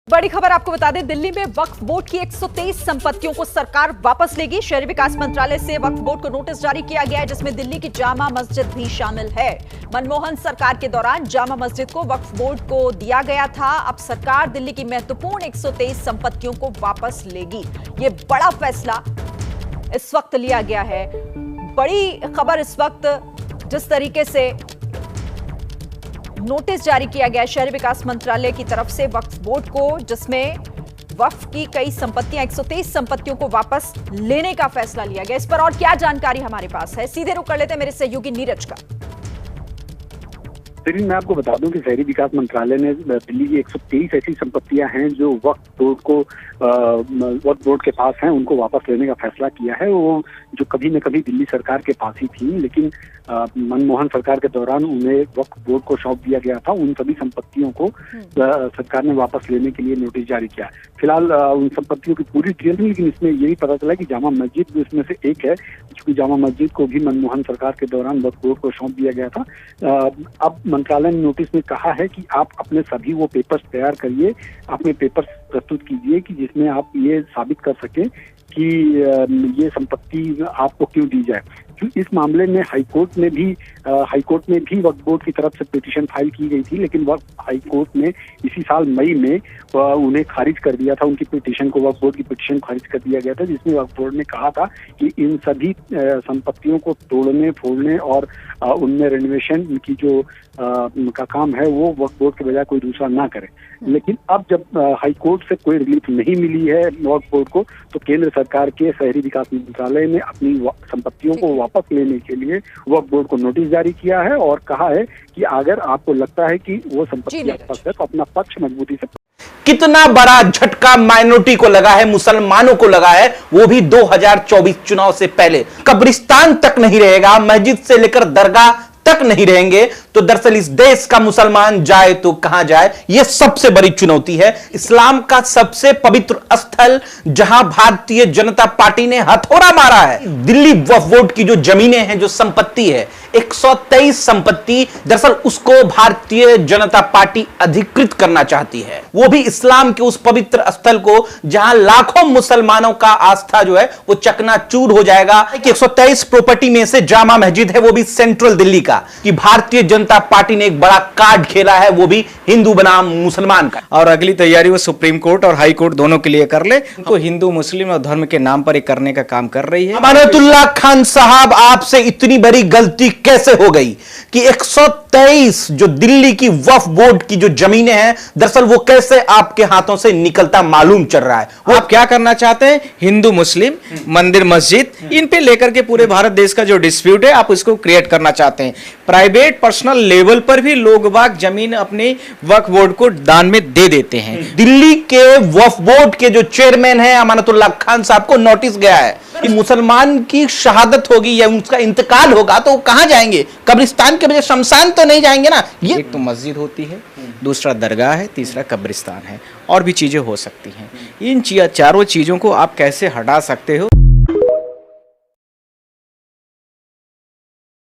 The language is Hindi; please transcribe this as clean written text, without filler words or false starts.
बड़ी खबर आपको बता दें, दिल्ली में वक्फ बोर्ड की 123 संपत्तियों को सरकार वापस लेगी। शहरी विकास मंत्रालय से वक्फ बोर्ड को नोटिस जारी किया गया है, जिसमें दिल्ली की जामा मस्जिद भी शामिल है। मनमोहन सरकार के दौरान जामा मस्जिद को वक्फ बोर्ड को दिया गया था। अब सरकार दिल्ली की महत्वपूर्ण 123 संपत्तियों को वापस लेगी। ये बड़ा फैसला इस वक्त लिया गया है। बड़ी खबर इस वक्त, जिस तरीके से नोटिस जारी किया गया शहरी विकास मंत्रालय की तरफ से वक्फ बोर्ड को, जिसमें वक्फ की कई संपत्तियां 123 संपत्तियों को वापस लेने का फैसला लिया गया। इस पर और क्या जानकारी हमारे पास है, सीधे रुख कर लेते हैं मेरे सहयोगी नीरज का। मैं आपको बता दूं कि शहरी विकास मंत्रालय ने दिल्ली की 123 ऐसी संपत्तियां हैं जो वक्फ बोर्ड के पास हैं, उनको वापस लेने का फैसला किया है। वो जो कभी न कभी दिल्ली सरकार के पास ही थी, लेकिन मनमोहन सरकार के दौरान उन्हें वक्फ बोर्ड को सौंप दिया गया था। उन सभी संपत्तियों को सरकार ने वापस लेने के लिए नोटिस जारी किया। फिलहाल उन संपत्तियों की पूरी डिटेल नहीं, लेकिन इसमें ये भी पता चला कि जामा मस्जिद भी उसमें से एक है, क्योंकि जामा मस्जिद को भी मनमोहन सरकार के दौरान वक्फ बोर्ड को सौंप दिया गया था। अब मंत्रालय ने नोटिस में कहा है कि आप अपने सभी वो पेपर्स तैयार करिए, अपने पेपर्स प्रस्तुत कीजिए कि जिसमें आप ये साबित कर सकें कि ये संपत्ति आपको क्यों दी जाए। इस मामले में हाईकोर्ट में भी वक्फ बोर्ड की तरफ से पिटीशन फाइल की गई थी, लेकिन हाईकोर्ट ने इसी साल मई में उन्हें खारिज कर दिया था। उनकी पिटीशन को, वक्फ बोर्ड की पिटीशन खारिज कर दिया गया था, जिसमें वक्फ बोर्ड ने कहा था कि इन सभी संपत्तियों को तोड़ने फोड़ने और उनमें रेनोवेशन की जो का काम है वो वक्फ बोर्ड के बजाय कोई दूसरा ना करे। लेकिन अब जब हाईकोर्ट से कोई रिलीफ नहीं मिली है वक्फ बोर्ड को, तो केंद्र सरकार के शहरी विकास मंत्रालय ने अपनी संपत्तियों को वापस लेने के लिए वक्फ बोर्ड को नोटिस जारी किया है और कहा है कि अगर आपको लगता है कि वो संपत्ति आपके पास है तो अपना पक्ष मजबूती से। कितना बड़ा झटका माइनॉरिटी को लगा है, मुसलमानों को लगा है, वो भी 2024 चुनाव से पहले। कब्रिस्तान तक नहीं रहेगा, मस्जिद से लेकर दरगाह तक नहीं रहेंगे, तो दरअसल इस देश का मुसलमान जाए तो कहां जाए, यह सबसे बड़ी चुनौती है। इस्लाम का सबसे पवित्र स्थल जहां भारतीय जनता पार्टी ने हथौड़ा मारा है। दिल्ली वक्फ बोर्ड की जो जमीनें हैं, जो संपत्ति है 123 संपत्ति, दरअसल उसको भारतीय जनता पार्टी अधिकृत करना चाहती है, वो भी इस्लाम के उस पवित्र स्थल को जहां लाखों मुसलमानों का आस्था जो है वो चकनाचूर हो जाएगा। 123 प्रॉपर्टी में से जामा मस्जिद है, वो भी सेंट्रल दिल्ली का, कि भारतीय जनता पार्टी ने एक बड़ा कार्ड खेला है, वो भी हिंदू बनाम मुसलमान का। और अगली तैयारी वो सुप्रीम कोर्ट और हाई कोर्ट दोनों के लिए कर ले, उनको हिंदू मुस्लिम और धर्म के नाम पर ही करने का काम कर रही है। अमानतुल्लाह खान साहब, आपसे इतनी बड़ी गलती कैसे हो गई कि 123 जो दिल्ली की वक्फ बोर्ड की जो जमीनें हैं, दरअसल वो कैसे आपके हाथों से निकलता मालूम चल रहा है। वो आप क्या करना चाहते हैं? हिंदू मुस्लिम मंदिर मस्जिद इन पे लेकर के पूरे भारत देश का जो डिस्प्यूट है आप इसको क्रिएट करना चाहते हैं। प्राइवेट पर्सनल लेवल पर भी लोग बाग जमीन अपने वक्फ बोर्ड को दान में दे देते हैं। दिल्ली के वक्फ बोर्ड के जो चेयरमैन हैं अमानतुल्लाह खान साहब को नोटिस गया है कि मुसलमान की शहादत होगी या उसका इंतकाल होगा तो कहां जाएंगे? कब्रिस्तान के बजाय शमशान तो नहीं जाएंगे ना। ये एक तो मस्जिद होती है, दूसरा दरगाह है, तीसरा कब्रिस्तान है, और भी चीजें हो सकती हैं। इन चारों चीजों को आप कैसे हटा सकते हो